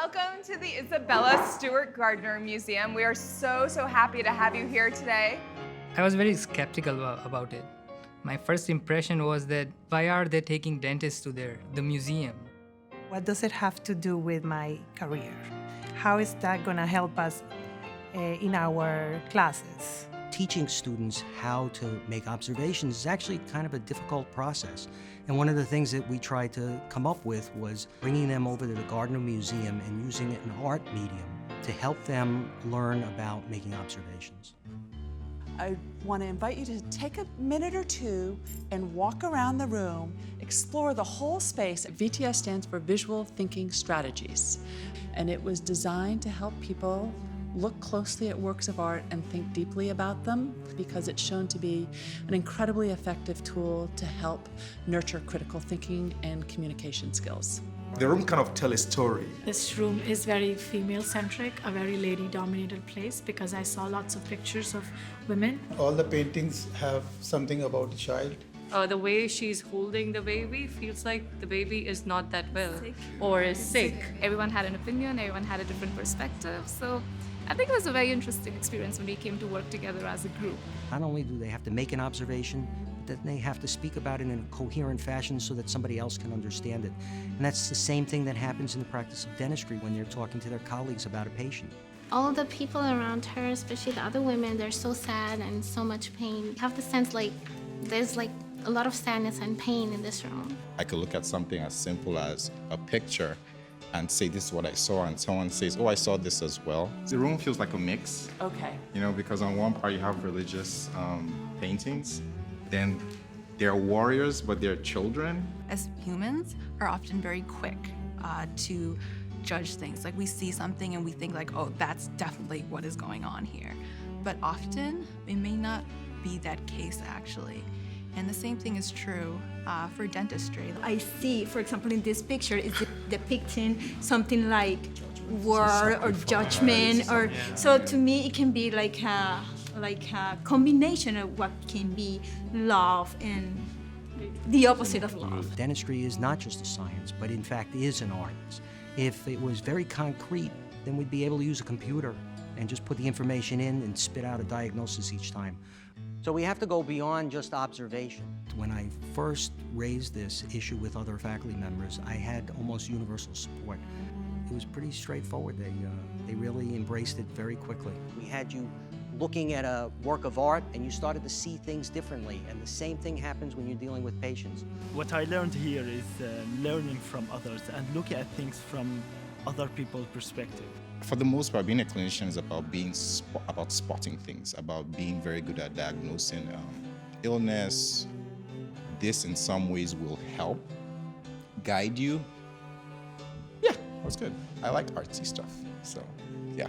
Welcome to the Isabella Stewart Gardner Museum. We are so happy to have you here today. I was very skeptical about it. My first impression was that why are they taking dentists to the museum? What does it have to do with my career? How is that going to help us in our classes? Teaching students how to make observations is actually kind of a difficult process. And one of the things that we tried to come up with was bringing them over to the Gardner Museum and using it in an art medium to help them learn about making observations. I want to invite you to take a minute or two and walk around the room, explore the whole space. VTS stands for Visual Thinking Strategies, and it was designed to help people look closely at works of art and think deeply about them, because it's shown to be an incredibly effective tool to help nurture critical thinking and communication skills. The room kind of tell a story. This room is very female-centric, a very lady-dominated place, because I saw lots of pictures of women. All the paintings have something about a child. The way she's holding the baby feels like the baby is not that well or is sick. Everyone had an opinion, everyone had a different perspective. So I think it was a very interesting experience when we came to work together as a group. Not only do they have to make an observation, but then they have to speak about it in a coherent fashion so that somebody else can understand it. And that's the same thing that happens in the practice of dentistry when they're talking to their colleagues about a patient. All the people around her, especially the other women, they're so sad and so much pain. You have the sense like there's like a lot of sadness and pain in this room. I could look at something as simple as a picture and say, this is what I saw, and someone says, oh, I saw this as well. The room feels like a mix. Okay. You know, because on one part you have religious paintings, then they're warriors, but they're children. As humans are often very quick to judge things. Like we see something and we think like, oh, that's definitely what is going on here. But often it may not be that case actually. And the same thing is true for dentistry. I see, for example, in this picture, it's depicting something like war or judgment, or so. To me, it can be like a combination of what can be love and the opposite of love. Dentistry is not just a science, but in fact is an art. If it was very concrete, then we'd be able to use a computer and just put the information in and spit out a diagnosis each time. So we have to go beyond just observation. When I first raised this issue with other faculty members, I had almost universal support. It was pretty straightforward. They really embraced it very quickly. We had you looking at a work of art and you started to see things differently, and the same thing happens when you're dealing with patients. What I learned here is learning from others and looking at things from other people's perspective. For the most part, being a clinician is about about spotting things, about being very good at diagnosing illness. This, in some ways, will help guide you. Yeah, that was good. I like artsy stuff, so yeah.